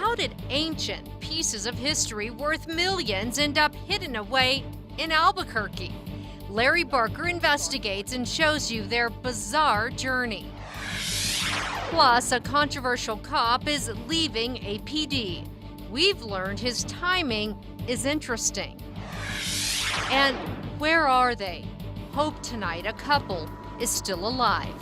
How did ancient pieces of history worth millions end up hidden away in Albuquerque? Larry Barker investigates and shows you their bizarre journey. Plus, a controversial cop is leaving APD. We've learned his timing is interesting. And where are they? Hope tonight a couple is still alive.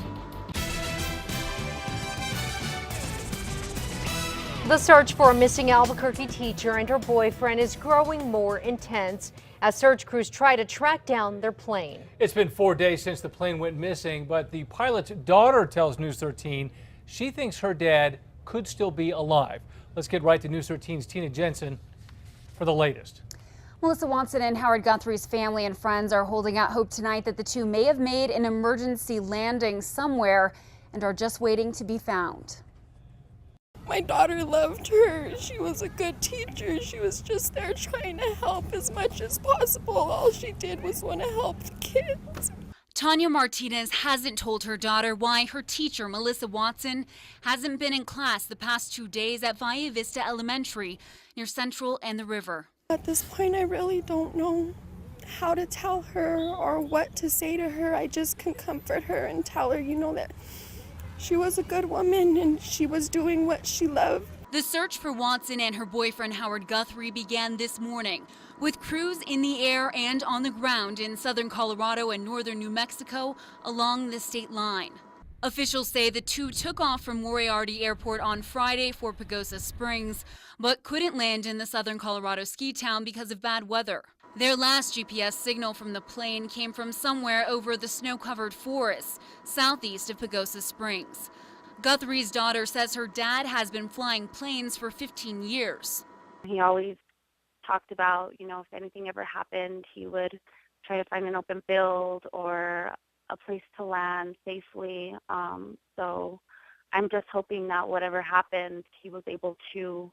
The search for a missing Albuquerque teacher and her boyfriend is growing more intense as search crews try to track down their plane. It's been 4 days since the plane went missing, but the pilot's daughter tells News 13 she thinks her dad could still be alive. Let's get right to News 13's Tina Jensen for the latest. Melissa Watson and Howard Guthrie's family and friends are holding out hope tonight that the two may have made an emergency landing somewhere and are just waiting to be found. My daughter loved her. She was a good teacher. She was just there trying to help as much as possible. All she did was want to help the kids. Tanya Martinez hasn't told her daughter why her teacher, Melissa Watson, hasn't been in class the past 2 days at Valle Vista Elementary near Central and the river. At this point, I really don't know how to tell her or what to say to her. I just can comfort her and tell her, that she was a good woman and she was doing what she loved. The search for Watson and her boyfriend Howard Guthrie began this morning with crews in the air and on the ground in southern Colorado and northern New Mexico along the state line. Officials say the two took off from Moriarty Airport on Friday for Pagosa Springs, but couldn't land in the southern Colorado ski town because of bad weather. Their last GPS signal from the plane came from somewhere over the snow-covered forests southeast of Pagosa Springs. Guthrie's daughter says her dad has been flying planes for 15 years. He always talked about, if anything ever happened, he would try to find an open field or a place to land safely. So I'm just hoping that whatever happened, he was able to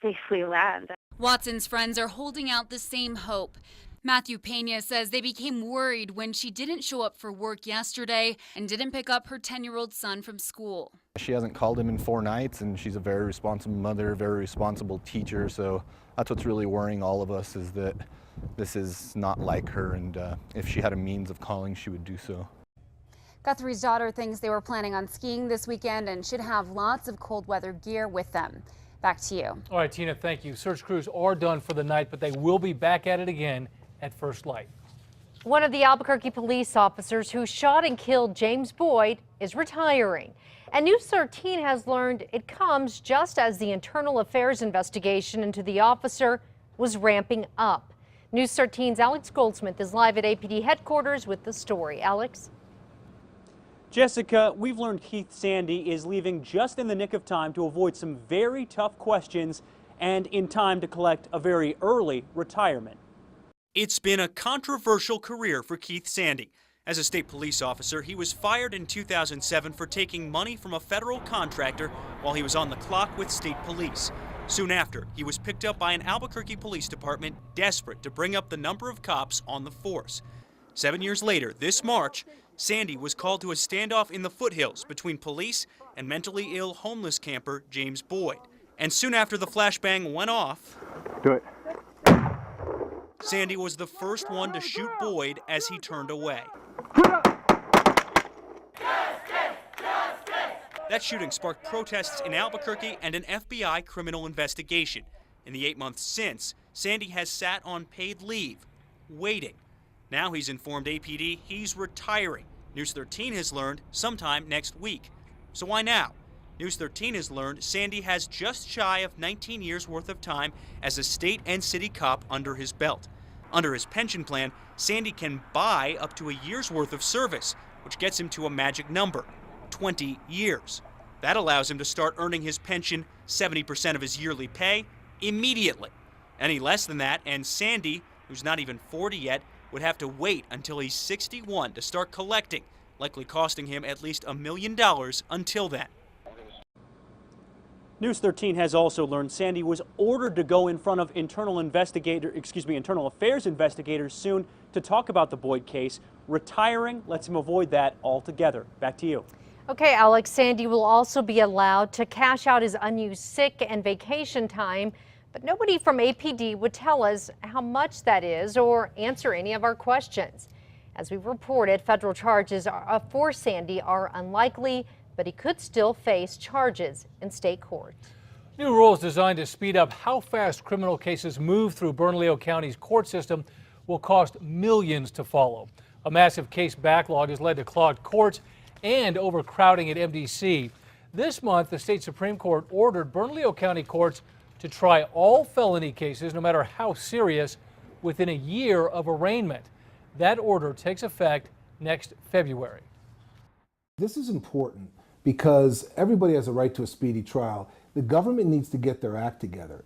safely land. Watson's friends are holding out the same hope. Matthew Pena says they became worried when she didn't show up for work yesterday and didn't pick up her 10-year-old son from school. She hasn't called him in 4 nights, and she's a very responsible mother, very responsible teacher, so that's what's really worrying all of us, is that this is not like her, and if she had a means of calling, she would do so. Guthrie's daughter thinks they were planning on skiing this weekend and should have lots of cold weather gear with them. Back to you. All right, Tina, thank you. Search crews are done for the night, but they will be back at it again at first light. One of the Albuquerque police officers who shot and killed James Boyd is retiring. And News 13 has learned it comes just as the internal affairs investigation into the officer was ramping up. News 13's Alex Goldsmith is live at APD headquarters with the story. Alex? Jessica, we've learned Keith Sandy is leaving just in the nick of time to avoid some very tough questions and in time to collect a very early retirement. It's been a controversial career for Keith Sandy. As a state police officer, he was fired in 2007 for taking money from a federal contractor while he was on the clock with state police. Soon after, he was picked up by an Albuquerque police department desperate to bring up the number of cops on the force. 7 years later, this March, Sandy was called to a standoff in the foothills between police and mentally ill homeless camper James Boyd. And soon after the flashbang went off, Sandy was the first one to shoot Boyd as he turned away. That shooting sparked protests in Albuquerque and an FBI criminal investigation. In the 8 months since, Sandy has sat on paid leave, waiting. Now he's informed APD he's retiring. News 13 has learned sometime next week. So why now? News 13 has learned Sandy has just shy of 19 years worth of time as a state and city cop under his belt. Under his pension plan, Sandy can buy up to a year's worth of service, which gets him to a magic number, 20 years. That allows him to start earning his pension, 70% of his yearly pay, immediately. Any less than that, and Sandy, who's not even 40 yet, would have to wait until he's 61 to start collecting, likely costing him at least $1 million until then. News 13 has also learned Sandy was ordered to go in front of internal affairs investigators soon to talk about the Boyd case. Retiring lets him avoid that altogether. Back to you. Okay, Alex, Sandy will also be allowed to cash out his unused sick and vacation time, but nobody from APD would tell us how much that is or answer any of our questions. As we reported, federal charges for Sandy are unlikely, but he could still face charges in state court. New rules designed to speed up how fast criminal cases move through Bernalillo County's court system will cost millions to follow. A massive case backlog has led to clogged courts and overcrowding at MDC. This month, the state Supreme Court ordered Bernalillo County courts to try all felony cases, no matter how serious, within a year of arraignment. That order takes effect next February. This is important because everybody has a right to a speedy trial. The government needs to get their act together.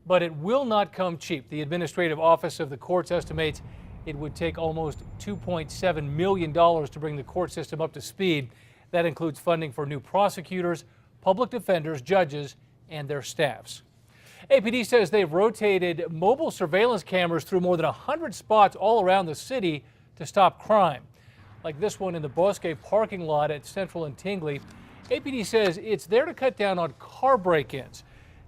But it will not come cheap. The Administrative Office of the Courts estimates it would take almost $2.7 million to bring the court system up to speed. That includes funding for new prosecutors, public defenders, judges, and their staffs. APD says they've rotated mobile surveillance cameras through more than 100 spots all around the city to stop crime. Like this one in the Bosque parking lot at Central and Tingley. APD says it's there to cut down on car break-ins,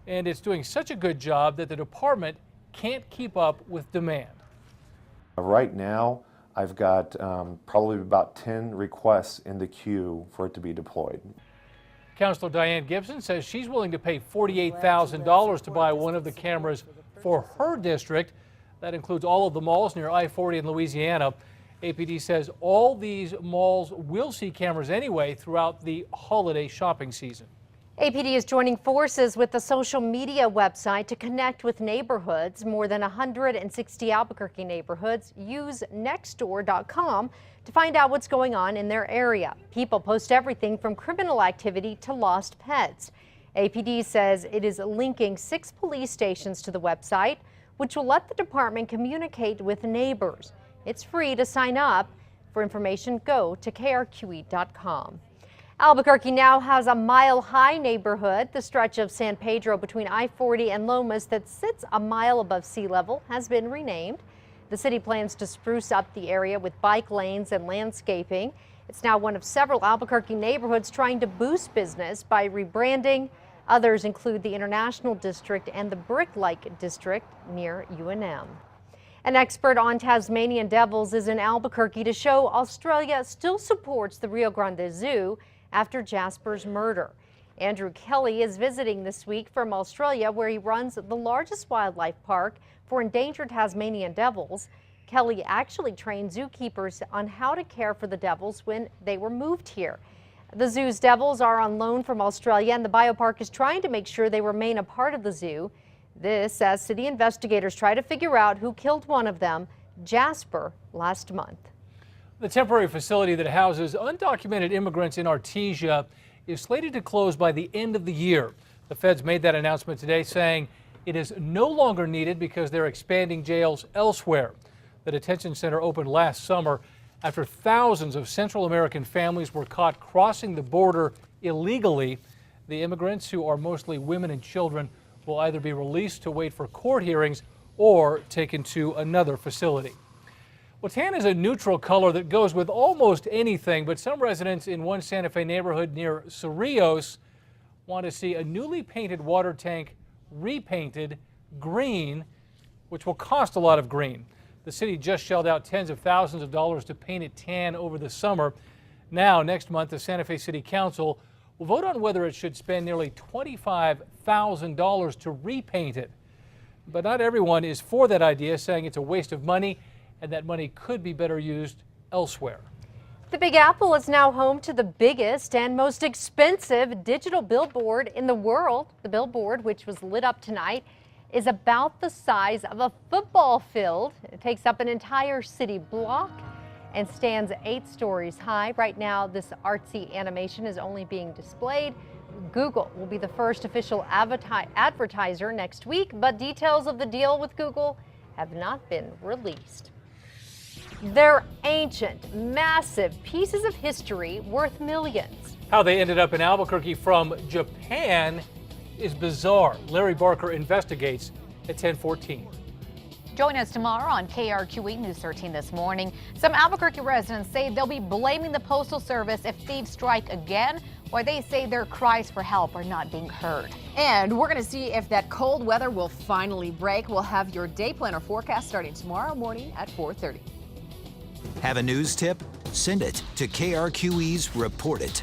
and it's doing such a good job that the department can't keep up with demand. Right now, I've got probably about 10 requests in the queue for it to be deployed. Councilor Diane Gibson says she's willing to pay $48,000 to buy one of the cameras for her district. That includes all of the malls near I-40 in Louisiana. APD says all these malls will see cameras anyway throughout the holiday shopping season. APD is joining forces with the social media website to connect with neighborhoods. More than 160 Albuquerque neighborhoods use nextdoor.com to find out what's going on in their area. People post everything from criminal activity to lost pets. APD says it is linking 6 police stations to the website, which will let the department communicate with neighbors. It's free to sign up. For information, go to KRQE.com. Albuquerque now has a mile-high neighborhood. The stretch of San Pedro between I-40 and Lomas that sits a mile above sea level has been renamed. The city plans to spruce up the area with bike lanes and landscaping. It's now one of several Albuquerque neighborhoods trying to boost business by rebranding. Others include the International District and the Brick-like District near UNM. An expert on Tasmanian devils is in Albuquerque to show Australia still supports the Rio Grande Zoo after Jasper's murder. Andrew Kelly is visiting this week from Australia, where he runs the largest wildlife park for endangered Tasmanian devils. Kelly actually trained zookeepers on how to care for the devils when they were moved here. The zoo's devils are on loan from Australia, and the biopark is trying to make sure they remain a part of the zoo. This as city investigators try to figure out who killed one of them, Jasper, last month. The temporary facility that houses undocumented immigrants in Artesia is slated to close by the end of the year. The feds made that announcement today, saying it is no longer needed because they're expanding jails elsewhere. The detention center opened last summer after thousands of Central American families were caught crossing the border illegally. The immigrants, who are mostly women and children, will either be released to wait for court hearings or taken to another facility. Well, tan is a neutral color that goes with almost anything, but some residents in one Santa Fe neighborhood near Cerrillos want to see a newly painted water tank repainted green, which will cost a lot of green. The city just shelled out tens of thousands of dollars to paint it tan over the summer. Now, next month, the Santa Fe City Council will vote on whether it should spend nearly $25,000 to repaint it. But not everyone is for that idea, saying it's a waste of money and that money could be better used elsewhere. The Big Apple is now home to the biggest and most expensive digital billboard in the world. The billboard, which was lit up tonight, is about the size of a football field. It takes up an entire city block and stands 8 stories high. Right now, this artsy animation is only being displayed. Google will be the first official advertiser next week, but details of the deal with Google have not been released. They're ancient, massive pieces of history worth millions. How they ended up in Albuquerque from Japan is bizarre. Larry Barker investigates at 10:14. Join us tomorrow on KRQE News 13 this morning. Some Albuquerque residents say they'll be blaming the Postal Service if thieves strike again, while they say their cries for help are not being heard. And we're going to see if that cold weather will finally break. We'll have your day planner forecast starting tomorrow morning at 4:30. Have a news tip? Send it to KRQE's Report It.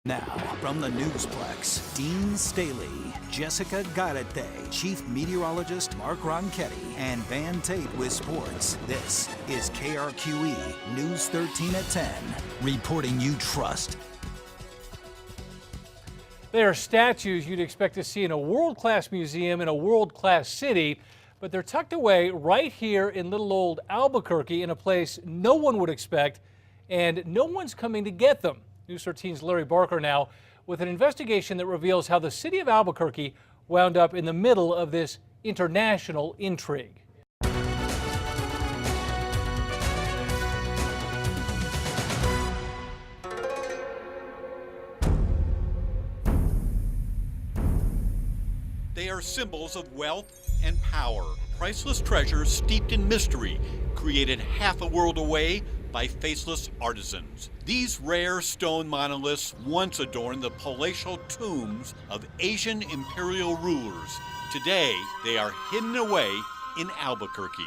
Now, from the Newsplex, Dean Staley, Jessica Garrete, Chief Meteorologist Mark Ronchetti, and Van Tate with sports. This is KRQE News 13 at 10, reporting you trust. They are statues you'd expect to see in a world-class museum in a world-class city, but they're tucked away right here in little old Albuquerque in a place no one would expect, and no one's coming to get them. News 13's Larry Barker now with an investigation that reveals how the city of Albuquerque wound up in the middle of this international intrigue. They are symbols of wealth and power, priceless treasures steeped in mystery, created half a world away by faceless artisans. These rare stone monoliths once adorned the palatial tombs of Asian imperial rulers. Today, they are hidden away in Albuquerque.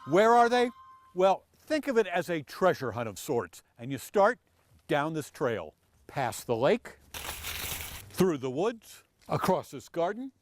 Where are they? Well, think of it as a treasure hunt of sorts, and you start down this trail, past the lake, through the woods, across this garden.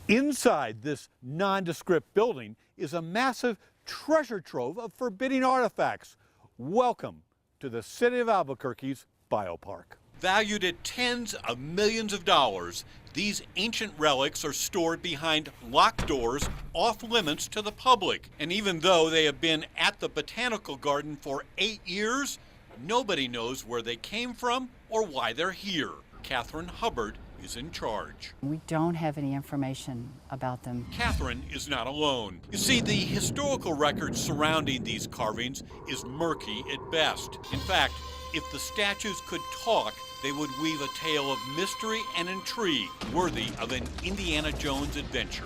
Inside this nondescript building is a massive treasure trove of forbidding artifacts. Welcome to the city of Albuquerque's biopark. Valued at tens of millions of dollars, these ancient relics are stored behind locked doors off limits to the public. And even though they have been at the Botanical Garden for 8 years, nobody knows where they came from or why they're here. Catherine Hubbard is in charge. We don't have any information about them. Catherine is not alone. You see, the historical record surrounding these carvings is murky at best. In fact, if the statues could talk, they would weave a tale of mystery and intrigue worthy of an Indiana Jones adventure.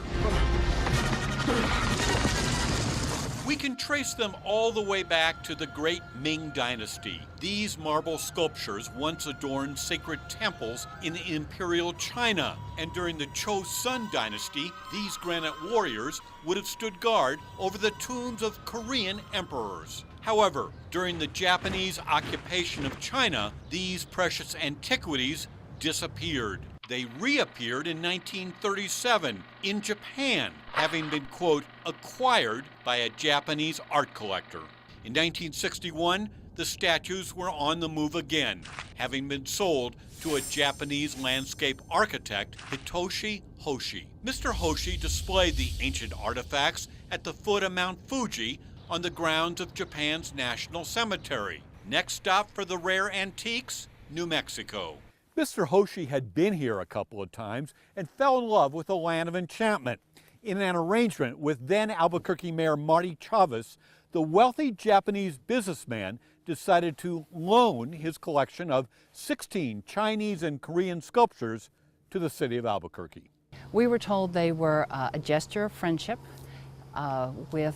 We can trace them all the way back to the great Ming Dynasty. These marble sculptures once adorned sacred temples in imperial China, and during the Chosun Dynasty, these granite warriors would have stood guard over the tombs of Korean emperors. However, during the Japanese occupation of China, these precious antiquities disappeared. They reappeared in 1937 in Japan, having been, quote, acquired by a Japanese art collector. In 1961, the statues were on the move again, having been sold to a Japanese landscape architect, Hitoshi Hoshi. Mr. Hoshi displayed the ancient artifacts at the foot of Mount Fuji on the grounds of Japan's National Cemetery. Next stop for the rare antiques, New Mexico. Mr. Hoshi had been here a couple of times and fell in love with the land of enchantment. In an arrangement with then Albuquerque Mayor Marty Chavez, the wealthy Japanese businessman decided to loan his collection of 16 Chinese and Korean sculptures to the city of Albuquerque. We were told they were a gesture of friendship with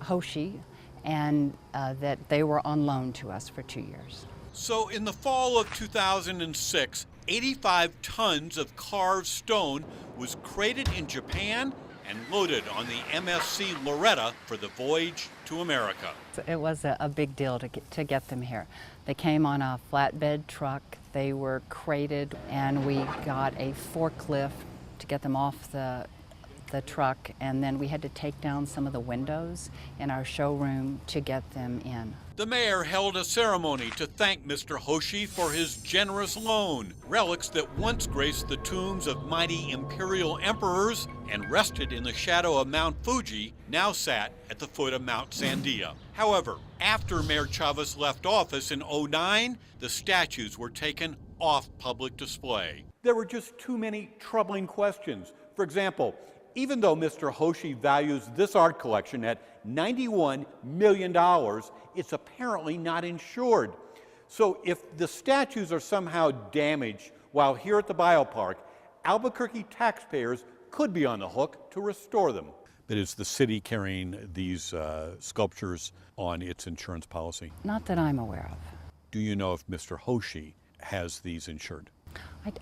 Hoshi, and that they were on loan to us for 2 years. So in the fall of 2006, 85 tons of carved stone was crated in Japan and loaded on the MSC Loretta for the voyage to America. It was a big deal to get them here. They came on a flatbed truck, they were crated, and we got a forklift to get them off the truck, and then we had to take down some of the windows in our showroom to get them in. The mayor held a ceremony to thank Mr. Hoshi for his generous loan. Relics that once graced the tombs of mighty imperial emperors and rested in the shadow of Mount Fuji now sat at the foot of Mount Sandia. However, after Mayor Chavez left office in 2009, the statues were taken off public display. There were just too many troubling questions. For example, even though Mr. Hoshi values this art collection at $91 million, it's apparently not insured. So if the statues are somehow damaged while here at the biopark, Albuquerque taxpayers could be on the hook to restore them. But is the city carrying these sculptures on its insurance policy? Not that I'm aware of. Do you know if Mr. Hoshi has these insured?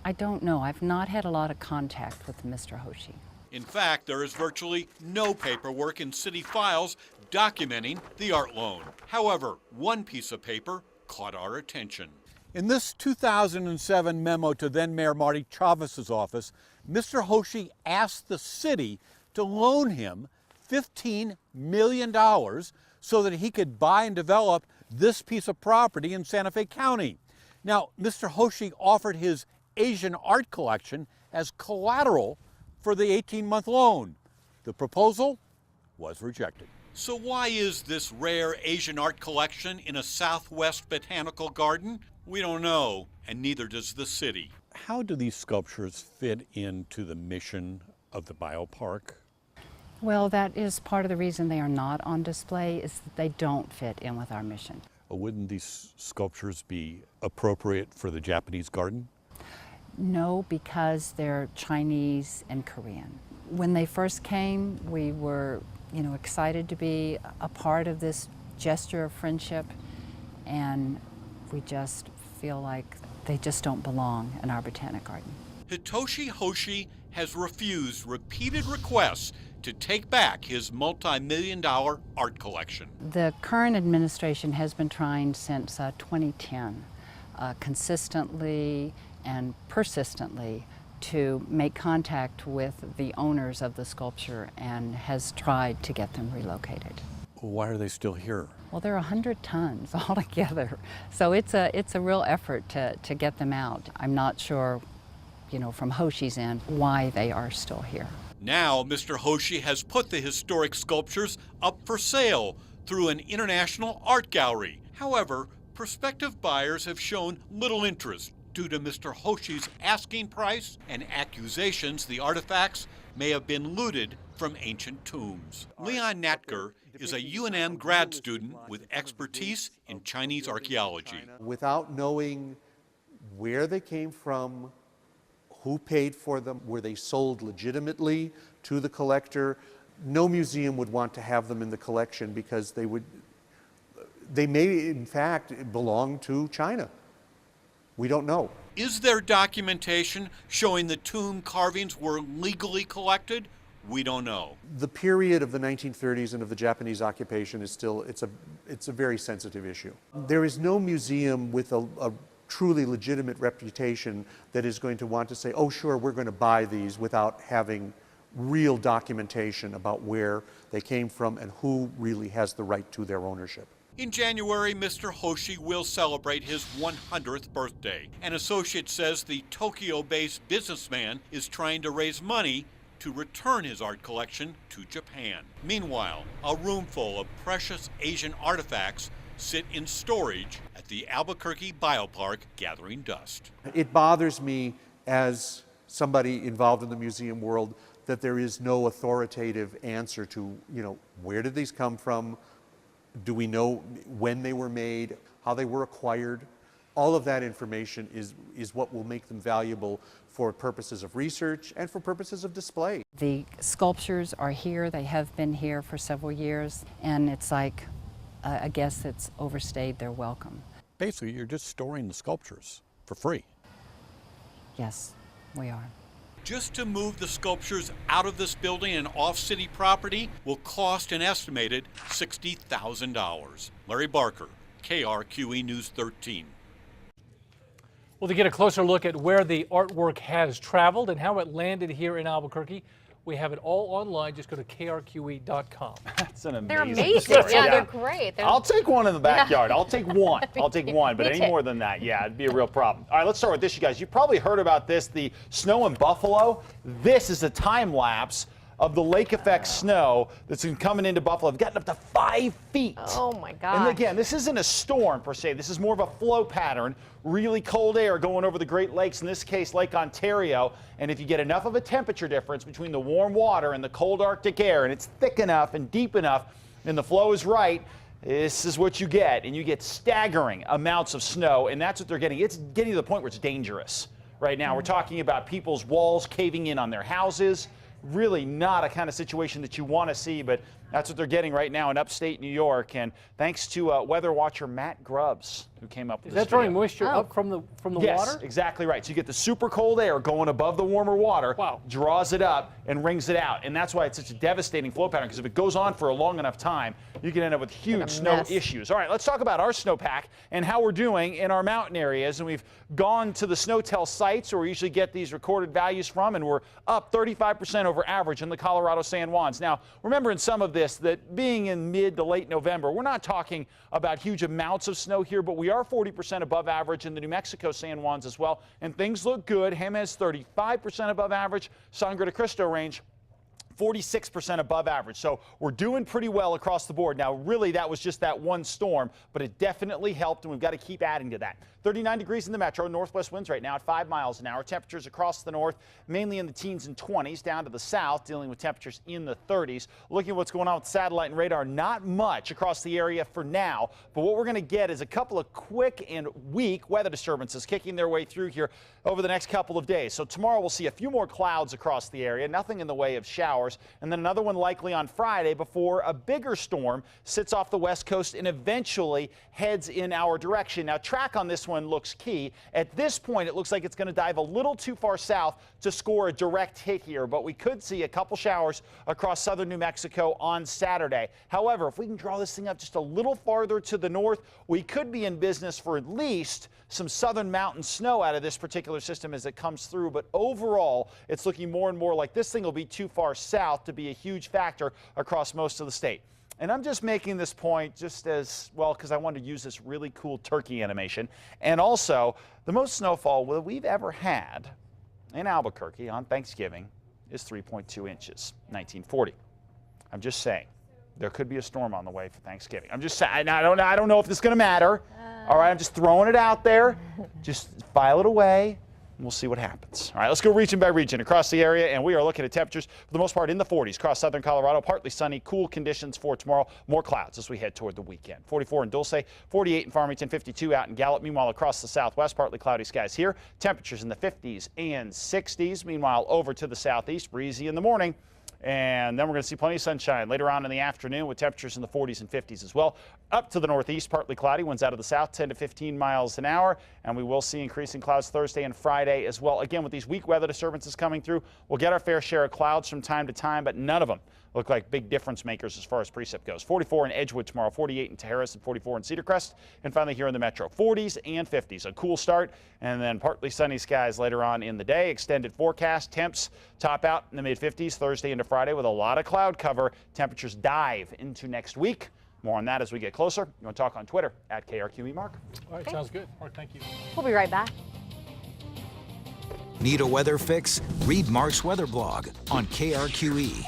I don't know. I've not had a lot of contact with Mr. Hoshi. In fact, there is virtually no paperwork in city files documenting the art loan. However, one piece of paper caught our attention. In this 2007 memo to then Mayor Marty Chavez's office, Mr. Hoshi asked the city to loan him $15 million so that he could buy and develop this piece of property in Santa Fe County. Now, Mr. Hoshi offered his Asian art collection as collateral for the 18-month loan. The proposal was rejected. So why is this rare Asian art collection in a Southwest botanical garden? We don't know, and neither does the city. How do these sculptures fit into the mission of the biopark? Well, that is part of the reason they are not on display, is that they don't fit in with our mission. Wouldn't these sculptures be appropriate for the Japanese garden? No, because they're Chinese and Korean. When they first came, we were, excited to be a part of this gesture of friendship, and we just feel like they just don't belong in our botanic garden. Hitoshi Hoshi has refused repeated requests to take back his multi-million-dollar art collection. The current administration has been trying since 2010, consistently and persistently, to make contact with the owners of the sculpture and has tried to get them relocated. Why are they still here? Well, there are 100 tons altogether, so it's a real effort to get them out. I'm not sure, from Hoshi's end, why they are still here. Now, Mr. Hoshi has put the historic sculptures up for sale through an international art gallery. However, prospective buyers have shown little interest due to Mr. Hoshi's asking price and accusations the artifacts may have been looted from ancient tombs. Leon Natger is a UNM grad student with expertise in Chinese archaeology. Without knowing where they came from, who paid for them, were they sold legitimately to the collector, no museum would want to have them in the collection because they may in fact belong to China. We don't know. Is there documentation showing the tomb carvings were legally collected? We don't know. The period of the 1930s and of the Japanese occupation is still, it's a very sensitive issue. There is no museum with a truly legitimate reputation that is going to want to say, oh sure, we're going to buy these without having real documentation about where they came from and who really has the right to their ownership. In January, Mr. Hoshi will celebrate his 100th birthday. An associate says the Tokyo-based businessman is trying to raise money to return his art collection to Japan. Meanwhile, a room full of precious Asian artifacts sit in storage at the Albuquerque Biopark, gathering dust. It bothers me as somebody involved in the museum world that there is no authoritative answer to, where did these come from? Do we know when they were made, how they were acquired? All of that information is what will make them valuable for purposes of research and for purposes of display. The sculptures are here, they have been here for several years, and it's like, I guess it's overstayed their welcome. Basically, you're just storing the sculptures for free. Yes, we are. Just to move the sculptures out of this building and off city property will cost an estimated $60,000. Larry Barker, KRQE News 13. Well, to get a closer look at where the artwork has traveled and how it landed here in Albuquerque, we have it all online. Just go to krqe.com. That's an amazing They're amazing. story. Yeah, they're great. I'll take one in the backyard. I'll take one. I'll take one, but any more than that, yeah, it'd be a real problem. All right, let's start with this, you guys. You probably heard about this, the snow in Buffalo. This is a time lapse of the lake effect snow that's been coming into Buffalo. It's gotten up to 5 feet. Oh my God. And again, this isn't a storm per se. This is more of a flow pattern. Really cold air going over the Great Lakes, in this case, Lake Ontario. And if you get enough of a temperature difference between the warm water and the cold Arctic air, and it's thick enough and deep enough, and the flow is right, this is what you get. And you get staggering amounts of snow, and that's what they're getting. It's getting to the point where it's dangerous right now. We're talking about people's walls caving in on their houses. really not a kind of situation that you want to see, but that's what they're getting right now in upstate New York. And thanks to weather watcher Matt Grubbs, who came up with this Is that drawing video. moisture up from the Yes, water? exactly right. So you get the super cold air going above the warmer water, draws it up and wrings it out. And that's why it's such a devastating flow pattern, because if it goes on for a long enough time, you can end up with huge snow issues. All right, let's talk about our snowpack and how we're doing in our mountain areas. And we've gone to the SnowTel sites where we usually get these recorded values from, and we're up 35% over average in the Colorado San Juans. Now, remember in some of this that being in mid to late November, we're not talking about huge amounts of snow here, but we are 40% above average in the New Mexico San Juans as well. And things look good. Jemez 35% above average. Sangre de Cristo range 46% above average. So we're doing pretty well across the board. Now, really, that was just that one storm, but it definitely helped, and we've got to keep adding to that. 39 degrees in the metro, northwest winds right now at 5 miles an hour. Temperatures across the north, mainly in the teens and 20s, down to the south, dealing with temperatures in the 30s. Looking at what's going on with satellite and radar, not much across the area for now, but what we're going to get is a couple of quick and weak weather disturbances kicking their way through here over the next couple of days. So tomorrow we'll see a few more clouds across the area, nothing in the way of showers, and then another one likely on Friday before a bigger storm sits off the west coast and eventually heads in our direction. Now, track on this one looks key. At this point, it looks like it's going to dive a little too far south to score a direct hit here, but we could see a couple showers across southern New Mexico on Saturday. However, if we can draw this thing up just a little farther to the north, we could be in business for at least some southern mountain snow out of this particular system as it comes through. But overall, it's looking more and more like this thing will be too far south to be a huge factor across most of the state. And I'm just making this point just as well because I wanted to use this really cool turkey animation. And also, the most snowfall that we've ever had in Albuquerque on Thanksgiving is 3.2 inches, 1940. I'm just saying, there could be a storm on the way for Thanksgiving. I'm just saying, I don't know if this is going to matter. All right, I'm just throwing it out there. Just file it away. We'll see what happens. All right, let's go region by region across the area, and we are looking at temperatures for the most part in the 40s across southern Colorado. Partly sunny, cool conditions for tomorrow. More clouds as we head toward the weekend. 44 in Dulce, 48 in Farmington, 52 out in Gallup. Meanwhile, across the southwest, partly cloudy skies here. Temperatures in the 50s and 60s. Meanwhile, over to the southeast, breezy in the morning. And then we're going to see plenty of sunshine later on in the afternoon with temperatures in the 40s and 50s as well. Up to the northeast, partly cloudy, winds out of the south, 10 to 15 miles an hour. And we will see increasing clouds Thursday and Friday as well. Again, with these weak weather disturbances coming through, we'll get our fair share of clouds from time to time, but none of them look like big difference makers as far as precip goes. 44 in Edgewood tomorrow, 48 in Terrace, and 44 in Cedar Crest. And finally here in the metro, 40s and 50s. A cool start, and then partly sunny skies later on in the day. Extended forecast, temps top out in the mid-50s Thursday into Friday with a lot of cloud cover. Temperatures dive into next week. More on that as we get closer. You want to talk on Twitter at KRQE Mark. All right, sounds good. Mark, thank you. We'll be right back. Need a weather fix? Read Mark's weather blog on KRQE.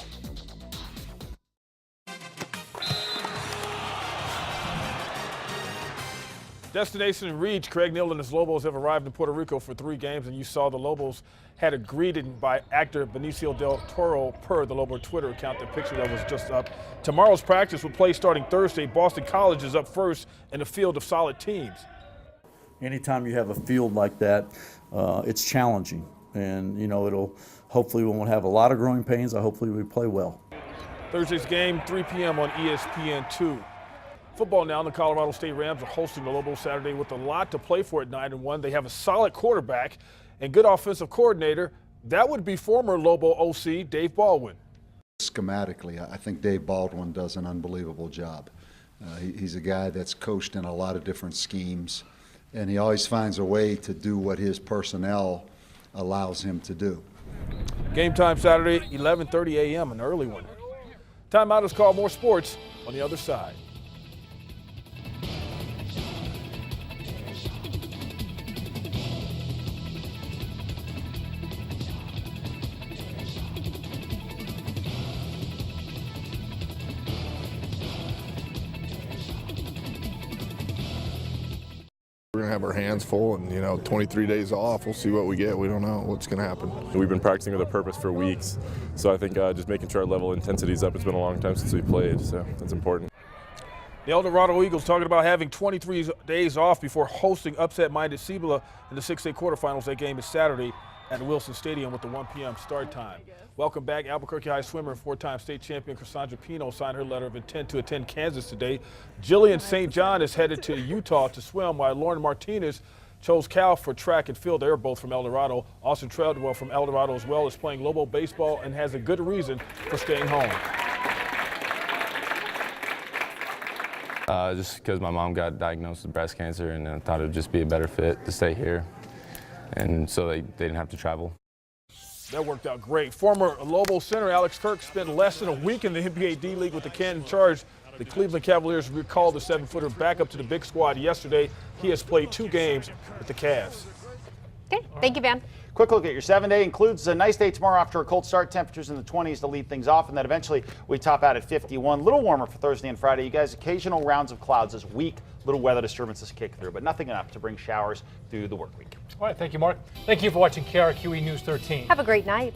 Destination reached. Craig Neal and his Lobos have arrived in Puerto Rico for 3 games, and you saw the Lobos had a greeting by actor Benicio del Toro per the Lobo Twitter account. The picture that was just up. Tomorrow's practice will play starting Thursday. Boston College is up first in a field of solid teams. Anytime you have a field like that, it's challenging, and it'll hopefully we won't have a lot of growing pains. Hopefully we play well. Thursday's game 3 p.m. on ESPN2. Football now, the Colorado State Rams are hosting the Lobos Saturday with a lot to play for at 9-1. They have a solid quarterback and good offensive coordinator. That would be former Lobo OC Dave Baldwin. Schematically, I think Dave Baldwin does an unbelievable job. He's a guy that's coached in a lot of different schemes, and he always finds a way to do what his personnel allows him to do. Game time Saturday, 11:30 a.m., an early one. Timeout is called. More sports on the other side. We're going to have our hands full and, 23 days off. We'll see what we get. We don't know what's going to happen. We've been practicing with a purpose for weeks, so I think just making sure our level of intensity is up. It's been a long time since we played, so that's important. The El Dorado Eagles talking about having 23 days off before hosting upset-minded Cibola in the 6A quarterfinals. That game is Saturday at Wilson Stadium with the 1 p.m. start time. Welcome back. Albuquerque High swimmer and 4-time state champion Cassandra Pino signed her letter of intent to attend Kansas today. Jillian St. John is headed to Utah to swim, while Lauren Martinez chose Cal for track and field. They're both from El Dorado. Austin Treadwell from El Dorado as well is playing Lobo baseball and has a good reason for staying home. Just because my mom got diagnosed with breast cancer, and I thought it would just be a better fit to stay here, and so they didn't have to travel. That worked out great. Former Lobo center Alex Kirk spent less than a week in the NBA D-League with the Canton Charge. The Cleveland Cavaliers recalled the 7-footer back up to the big squad yesterday. He has played 2 games with the Cavs. Okay, thank you, Van. Quick look at your 7-day. Includes a nice day tomorrow after a cold start. Temperatures in the 20s to lead things off, and then eventually we top out at 51. A little warmer for Thursday and Friday. You guys, occasional rounds of clouds this week. Little weather disturbances kick through, but nothing enough to bring showers through the work week. All right, thank you, Mark. Thank you for watching KRQE News 13. Have a great night.